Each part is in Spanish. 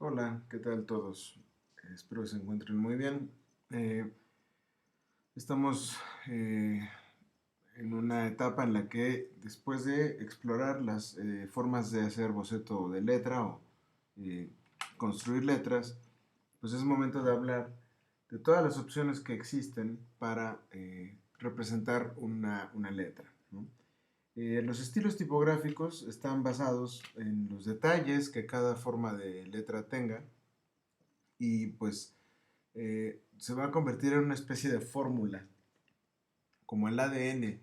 Hola, ¿qué tal todos? Espero que se encuentren muy bien. Eh, Estamos en una etapa en la que después de explorar las formas de hacer boceto de letra o eh, construir letras, pues es momento de hablar de todas las opciones que existen para representar una letra, ¿no? Los estilos tipográficos están basados en los detalles que cada forma de letra tenga y pues se va a convertir en una especie de fórmula, como el ADN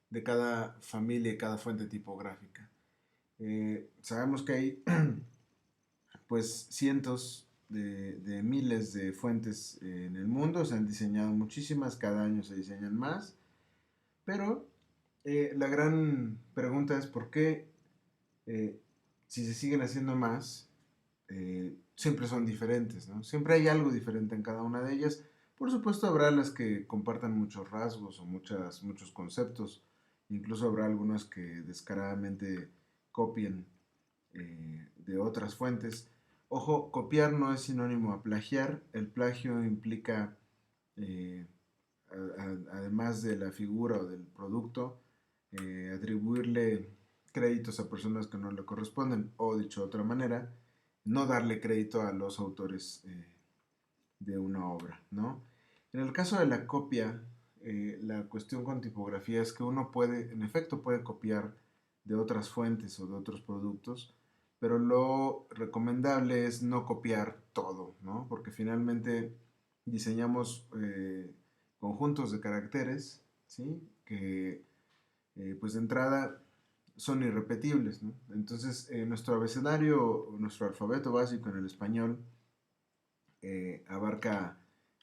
de cada familia y cada fuente tipográfica. Sabemos que hay pues cientos de miles de fuentes en el mundo, se han diseñado muchísimas, cada año se diseñan más, pero la gran pregunta es por qué eh, si se siguen haciendo más, siempre son diferentes, ¿no? Siempre hay algo diferente en cada una de ellas. Por supuesto habrá las que compartan muchos rasgos o muchos conceptos. Incluso habrá algunas que descaradamente copien de otras fuentes. Ojo, copiar no es sinónimo a plagiar. El plagio implica, eh, además de la figura o del producto, atribuirle créditos a personas que no le corresponden, o dicho de otra manera, no darle crédito a los autores de una obra, ¿no? En el caso de la copia, la cuestión con tipografía es que uno puede, en efecto, puede copiar de otras fuentes o de otros productos, pero lo recomendable es no copiar todo, ¿no? Porque finalmente diseñamos conjuntos de caracteres, ¿sí? Que pues de entrada son irrepetibles, ¿no? Entonces, nuestro abecedario, nuestro alfabeto básico en el español abarca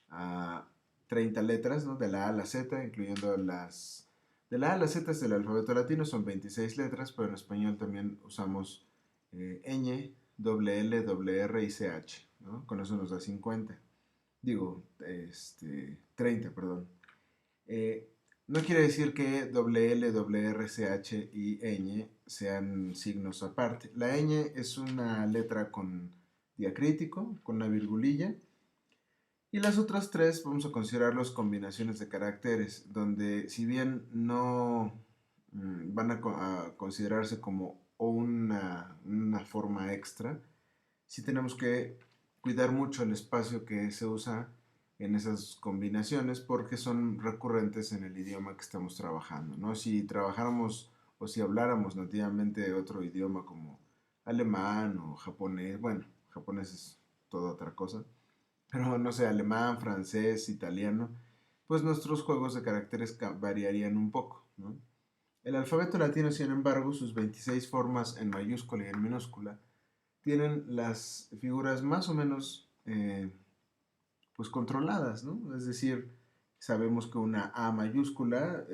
a 30 letras, ¿no? De la A a la Z, incluyendo las... De la A a la Z es el alfabeto latino, son 26 letras, pero en español también usamos ñ, doble L, doble R y CH, ¿no? Con eso nos da 50. Digo, 30, perdón. Eh, no quiere decir que doble L, doble R, CH y ñ sean signos aparte. La ñ es una letra con diacrítico, con una virgulilla, y las otras tres vamos a considerarlos combinaciones de caracteres, donde si bien no van a considerarse como una forma extra, sí tenemos que cuidar mucho el espacio que se usa en esas combinaciones porque son recurrentes en el idioma que estamos trabajando, ¿no? Si trabajáramos o si habláramos nativamente otro idioma como alemán o japonés, bueno, japonés es toda otra cosa, pero no sé, alemán, francés, italiano, pues nuestros juegos de caracteres variarían un poco, ¿no? El alfabeto latino, sin embargo, sus 26 formas en mayúscula y en minúscula, tienen las figuras más o menos pues controladas, ¿no? Es decir, sabemos que una A mayúscula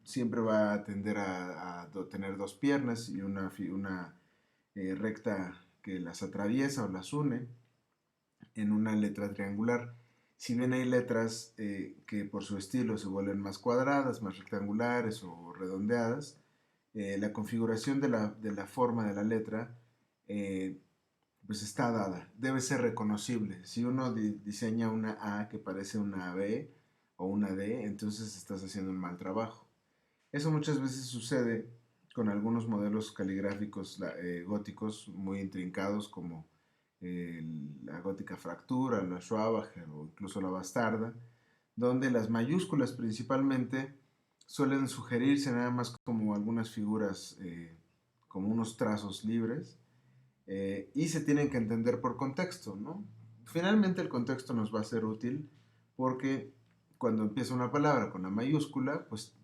siempre va a tender a tener dos piernas y una recta que las atraviesa o las une en una letra triangular. Si bien hay letras que por su estilo se vuelven más cuadradas, más rectangulares o redondeadas, la configuración de la forma de la letra eh, pues está dada, debe ser reconocible. Si uno diseña una A que parece una B o una D, entonces estás haciendo un mal trabajo. Eso muchas veces sucede con algunos modelos caligráficos góticos muy intrincados como la gótica fractura, la Schwabacher o incluso la bastarda, donde las mayúsculas principalmente suelen sugerirse nada más como algunas figuras, como unos trazos libres, y se tienen que entender por contexto, ¿no? Finalmente el contexto nos va a ser útil porque cuando empieza una palabra con la mayúscula, pues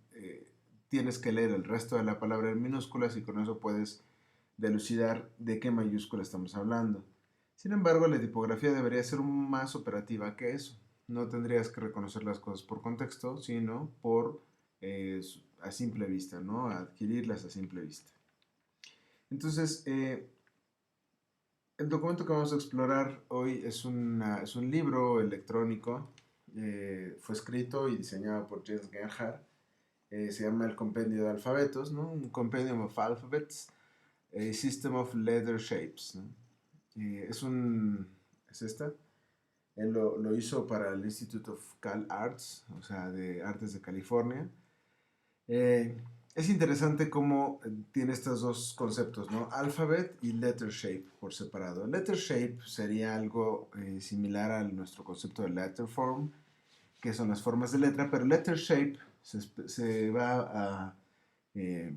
tienes que leer el resto de la palabra en minúsculas y con eso puedes delucidar de qué mayúscula estamos hablando. Sin embargo, la tipografía debería ser más operativa que eso. No tendrías que reconocer las cosas por contexto, sino por a simple vista, ¿no? Adquirirlas a simple vista. Entonces, el documento que vamos a explorar hoy es un libro electrónico. Fue escrito y diseñado por Jens Gerhard. Se llama el Compendio de Alfabetos, ¿no? Un Compendium of Alphabets, a System of Letter Shapes, ¿no? es esta. Él lo hizo para el Institute of Cal Arts, o sea, de Artes de California. Eh, es interesante cómo tiene estos dos conceptos, ¿no? Alphabet y letter shape por separado. Letter shape sería algo similar a nuestro concepto de letter form, que son las formas de letra, pero letter shape se va a eh,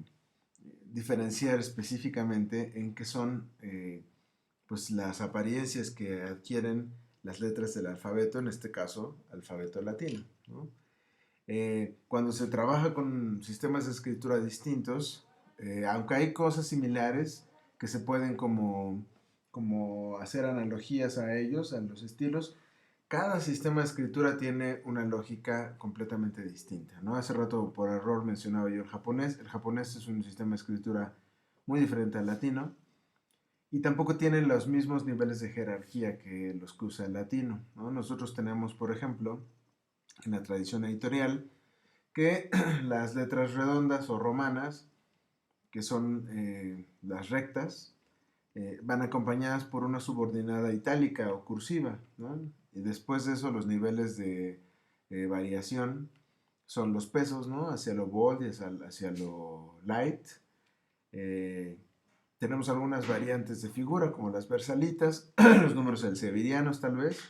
diferenciar específicamente en qué son pues las apariencias que adquieren las letras del alfabeto, en este caso, alfabeto latino, ¿no? Cuando se trabaja con sistemas de escritura distintos, aunque hay cosas similares que se pueden como hacer analogías a ellos, a los estilos, cada sistema de escritura tiene una lógica completamente distinta, ¿no? Hace rato por error mencionaba yo el japonés. El japonés es un sistema de escritura muy diferente al latino y tampoco tiene los mismos niveles de jerarquía que los que usa el latino, ¿no? Nosotros tenemos, por ejemplo, en la tradición editorial, que las letras redondas o romanas, que son las rectas, van acompañadas por una subordinada itálica o cursiva, ¿no? Y después de eso los niveles de variación son los pesos, ¿no? Hacia lo bold y hacia lo light. Eh, tenemos algunas variantes de figura como las versalitas, los números elseverianos tal vez,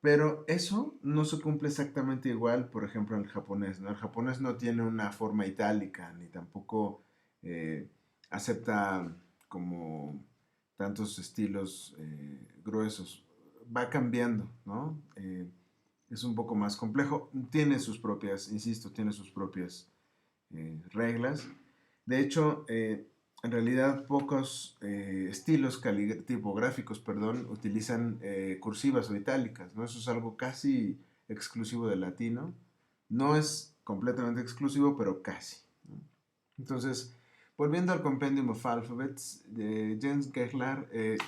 pero eso no se cumple exactamente igual, por ejemplo, en el japonés, ¿no? El japonés no tiene una forma itálica, ni tampoco eh, acepta como tantos estilos gruesos. Va cambiando, ¿no? Es un poco más complejo. Tiene sus propias, insisto, tiene sus propias reglas. De hecho, en realidad pocos estilos tipográficos, perdón, utilizan cursivas o itálicas, ¿no? Eso es algo casi exclusivo del latino. No es completamente exclusivo, pero casi, ¿no? Entonces, volviendo al Compendium of Alphabets de Jens Gehler,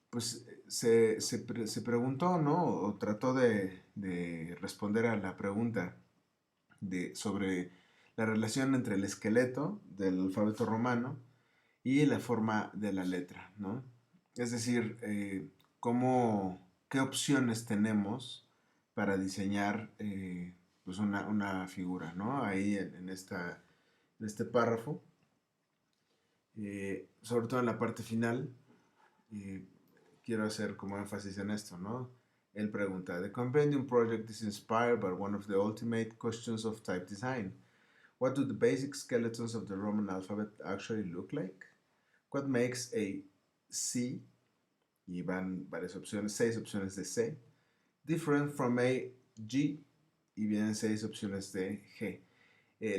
pues se preguntó, ¿no? O trató de responder a la pregunta sobre la relación entre el esqueleto del alfabeto romano y la forma de la letra, ¿no? Es decir, qué opciones tenemos para diseñar pues una figura, ¿no? Ahí en este párrafo, sobre todo en la parte final, eh, quiero hacer como énfasis en esto, ¿no? Él pregunta, The Compendium Project is inspired by one of the ultimate questions of type design. What do the basic skeletons of the Roman alphabet actually look like? What makes a C, y van varias opciones, 6 opciones de C, different from a G, y vienen 6 opciones de G.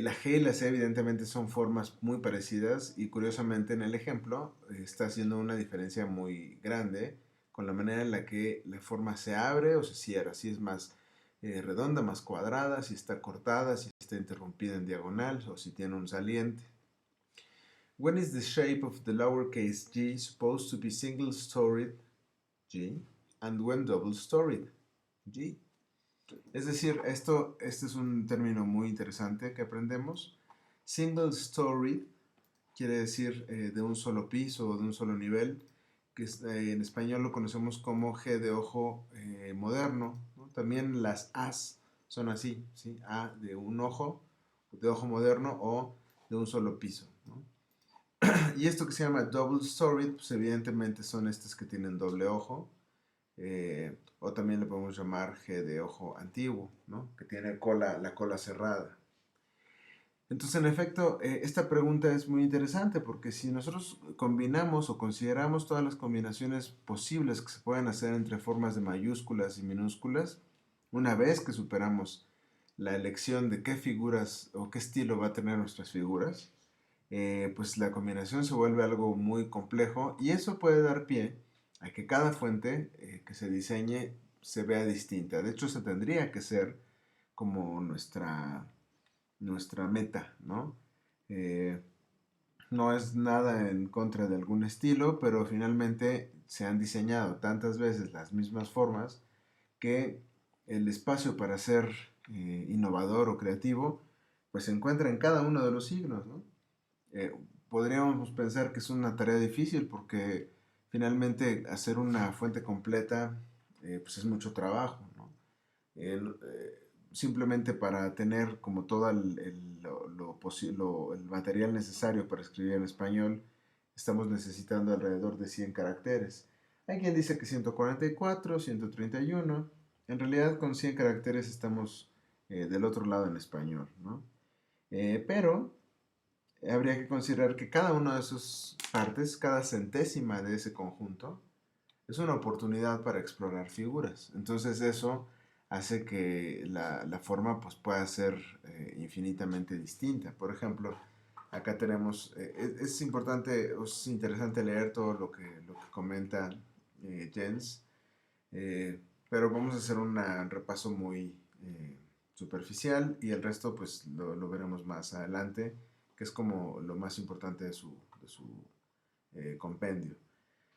La G y la C evidentemente son formas muy parecidas y curiosamente en el ejemplo está haciendo una diferencia muy grande con la manera en la que la forma se abre o se cierra, si es más redonda, más cuadrada, si está cortada, si está interrumpida en diagonal o si tiene un saliente. When is the shape of the lowercase g supposed to be single-storied G and when double-storied G? Es decir, este es un término muy interesante que aprendemos. Single-storied quiere decir de un solo piso o de un solo nivel, que en español lo conocemos como G de ojo moderno, ¿no? También las A's son así, ¿sí? A de un ojo, de ojo moderno o de un solo piso, ¿no? Y esto que se llama double storied, pues evidentemente son estas que tienen doble ojo, o también le podemos llamar G de ojo antiguo, ¿no? Que tiene la cola cerrada. Entonces, en efecto, esta pregunta es muy interesante porque si nosotros combinamos o consideramos todas las combinaciones posibles que se pueden hacer entre formas de mayúsculas y minúsculas, una vez que superamos la elección de qué figuras o qué estilo va a tener nuestras figuras, pues la combinación se vuelve algo muy complejo y eso puede dar pie a que cada fuente que se diseñe se vea distinta. De hecho, se tendría que ser como nuestra meta, ¿no? Eh, no es nada en contra de algún estilo, pero finalmente se han diseñado tantas veces las mismas formas que el espacio para ser innovador o creativo pues se encuentra en cada uno de los signos, ¿no? Eh, podríamos pensar que es una tarea difícil porque Finalmente, hacer una fuente completa pues es mucho trabajo, ¿no? Simplemente para tener como todo el material necesario para escribir en español, estamos necesitando alrededor de 100 caracteres. Hay quien dice que 144, 131. En realidad con 100 caracteres estamos del otro lado en español, ¿no? Pero habría que considerar que cada una de esas partes, cada centésima de ese conjunto, es una oportunidad para explorar figuras. Entonces eso hace que la forma pues, pueda ser infinitamente distinta. Por ejemplo, acá tenemos, es importante, es interesante leer todo lo que comenta Jens, eh, pero vamos a hacer un repaso muy superficial y el resto pues lo veremos más adelante, que es como lo más importante de su compendio.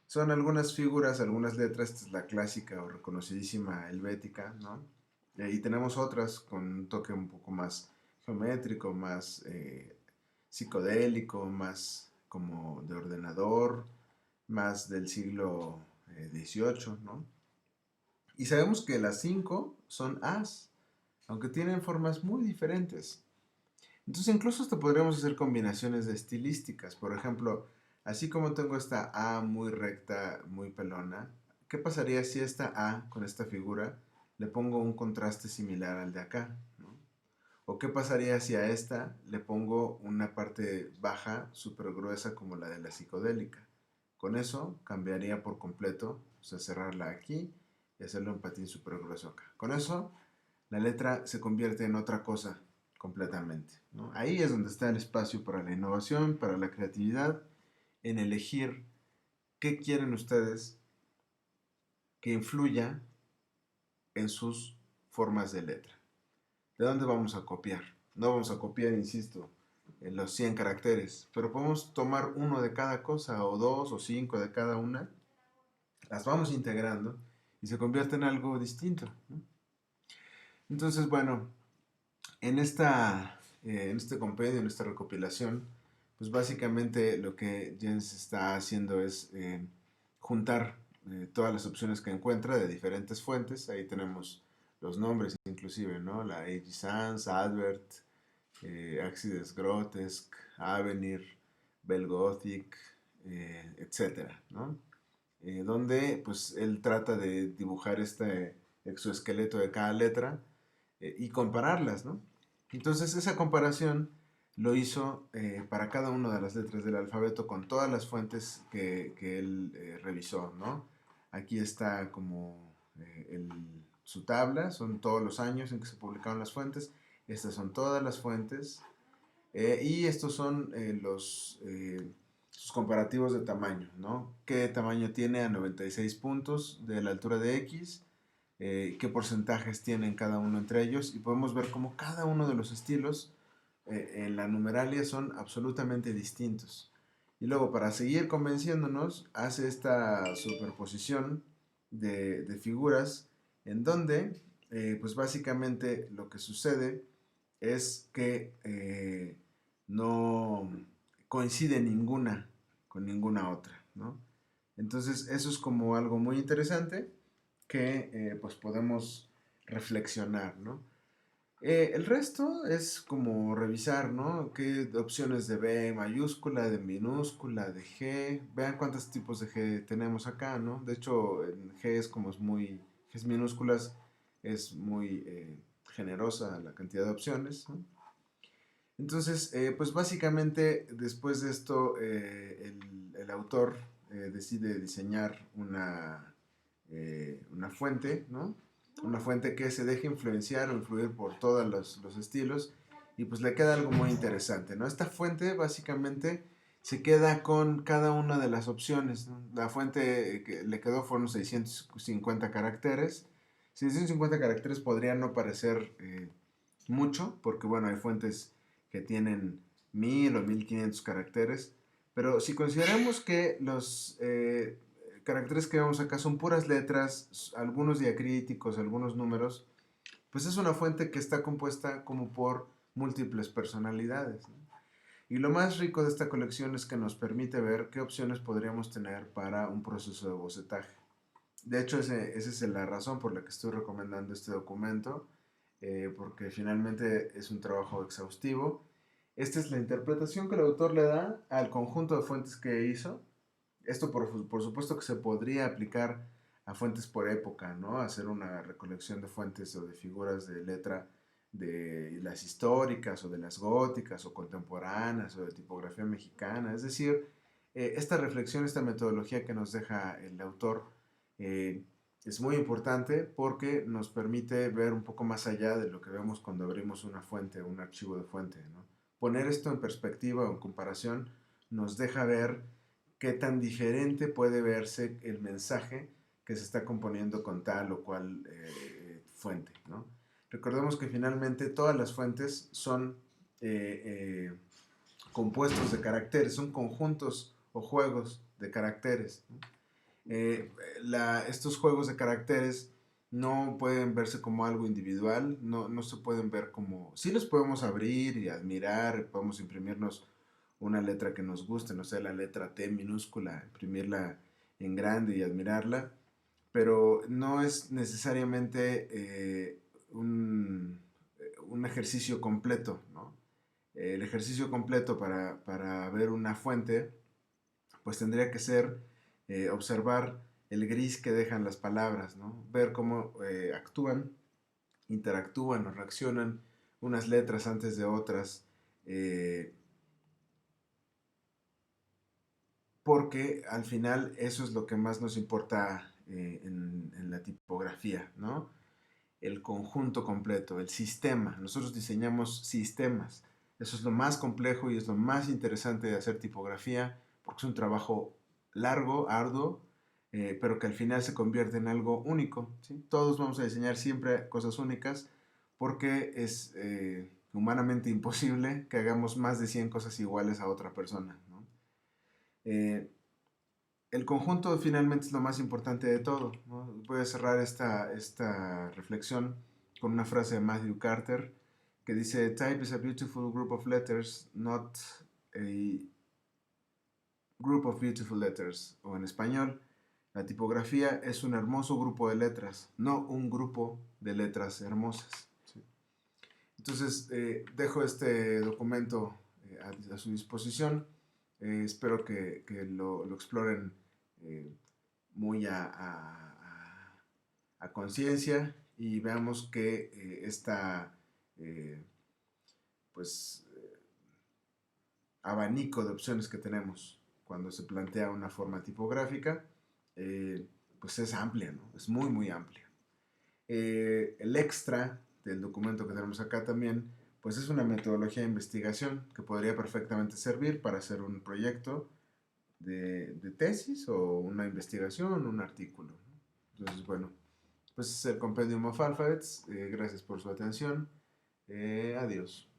Son algunas figuras, algunas letras, esta es la clásica o reconocidísima helvética, ¿no? Y tenemos otras con un toque un poco más geométrico, más psicodélico, más como de ordenador, más del siglo XVIII, ¿no? Y sabemos que las 5 son As, aunque tienen formas muy diferentes. Entonces incluso hasta podríamos hacer combinaciones de estilísticas. Por ejemplo, así como tengo esta A muy recta, muy pelona, ¿qué pasaría si esta A con esta figura le pongo un contraste similar al de acá, ¿no? ¿O qué pasaría si a esta le pongo una parte baja súper gruesa como la de la psicodélica? Con eso cambiaría por completo, o sea, cerrarla aquí y hacerle un patín súper grueso acá. Con eso la letra se convierte en otra cosa completamente, ¿no? Ahí es donde está el espacio para la innovación, para la creatividad, en elegir qué quieren ustedes que influya en sus formas de letra. ¿De dónde vamos a copiar? No vamos a copiar, insisto, en los 100 caracteres, pero podemos tomar uno de cada cosa, o dos, o cinco de cada una, las vamos integrando y se convierte en algo distinto, ¿no? Entonces, bueno, en este compendio, en esta recopilación, pues básicamente lo que Jens está haciendo es juntar todas las opciones que encuentra de diferentes fuentes. Ahí tenemos los nombres inclusive, ¿no? La A.G. Sans, Advert, Axides Grotesque, Avenir, Bell Gothic, etcétera, ¿no? Donde pues él trata de dibujar este exoesqueleto de cada letra y compararlas, ¿no? Entonces esa comparación lo hizo para cada una de las letras del alfabeto con todas las fuentes que él revisó, ¿no? Aquí está como su tabla, son todos los años en que se publicaron las fuentes, estas son todas las fuentes y estos son sus comparativos de tamaño, ¿no? ¿Qué tamaño tiene a 96 puntos de la altura de X? Qué porcentajes tienen cada uno entre ellos y podemos ver cómo cada uno de los estilos en la numeralia son absolutamente distintos. Y luego para seguir convenciéndonos hace esta superposición de figuras en donde pues básicamente lo que sucede es que no coincide ninguna con ninguna otra, ¿no? Entonces eso es como algo muy interesante que pues podemos reflexionar, ¿no? El resto es como revisar, ¿no? ¿Qué opciones de B mayúscula, de minúscula, de G? Vean cuántos tipos de G tenemos acá, ¿no? De hecho, en G es como es muy, G minúsculas es muy generosa la cantidad de opciones, ¿no? Entonces, pues básicamente después de esto, el autor decide diseñar una fuente, ¿no? Una fuente que se deje influenciar o influir por todos los estilos y pues le queda algo muy interesante, ¿no? Esta fuente básicamente se queda con cada una de las opciones, ¿no? La fuente que le quedó fueron 650 caracteres. 650 caracteres podrían no parecer mucho, porque bueno, hay fuentes que tienen 1000 o 1500 caracteres, pero si consideramos que los caracteres que vemos acá son puras letras, algunos diacríticos, algunos números, pues es una fuente que está compuesta como por múltiples personalidades, ¿no? Y lo más rico de esta colección es que nos permite ver qué opciones podríamos tener para un proceso de bocetaje. De hecho, esa es la razón por la que estoy recomendando este documento, porque finalmente es un trabajo exhaustivo. Esta es la interpretación que el autor le da al conjunto de fuentes que hizo. Esto por supuesto que se podría aplicar a fuentes por época, ¿no? Hacer una recolección de fuentes o de figuras de letra de las históricas o de las góticas o contemporáneas o de tipografía mexicana. Es decir, esta reflexión, esta metodología que nos deja el autor eh, es muy importante porque nos permite ver un poco más allá de lo que vemos cuando abrimos una fuente, un archivo de fuente, ¿no? Poner esto en perspectiva o en comparación nos deja ver qué tan diferente puede verse el mensaje que se está componiendo con tal o cual fuente, ¿no? Recordemos que finalmente todas las fuentes son eh, compuestos de caracteres, son conjuntos o juegos de caracteres, ¿no? Estos juegos de caracteres no pueden verse como algo individual, no se pueden ver como... Sí los podemos abrir y admirar, podemos imprimirnos una letra que nos guste, no sé, la letra T minúscula, imprimirla en grande y admirarla, pero no es necesariamente un ejercicio completo, ¿no? El ejercicio completo para ver una fuente, pues tendría que ser observar el gris que dejan las palabras, ¿no? Ver cómo actúan, interactúan o reaccionan unas letras antes de otras, porque al final eso es lo que más nos importa en la tipografía, ¿no? El conjunto completo, el sistema. Nosotros diseñamos sistemas. Eso es lo más complejo y es lo más interesante de hacer tipografía, porque es un trabajo largo, arduo, pero que al final se convierte en algo único, ¿sí? Todos vamos a diseñar siempre cosas únicas porque es humanamente imposible que hagamos más de 100 cosas iguales a otra persona, ¿no? Eh, el conjunto finalmente es lo más importante de todo, ¿no? Voy a cerrar esta reflexión con una frase de Matthew Carter que dice: Type is a beautiful group of letters, not a group of beautiful letters. O en español, la tipografía es un hermoso grupo de letras, no un grupo de letras hermosas. ¿Sí? Entonces, dejo este documento a su disposición. Espero que lo exploren eh, muy a conciencia y veamos que esta eh, pues abanico de opciones que tenemos cuando se plantea una forma tipográfica eh, pues es amplia, ¿no? Es muy muy amplia. El extra del documento que tenemos acá también pues es una metodología de investigación que podría perfectamente servir para hacer un proyecto de tesis o una investigación, un artículo, ¿no? Entonces, bueno, pues es el Compendium of Alphabets. Gracias por su atención. Adiós.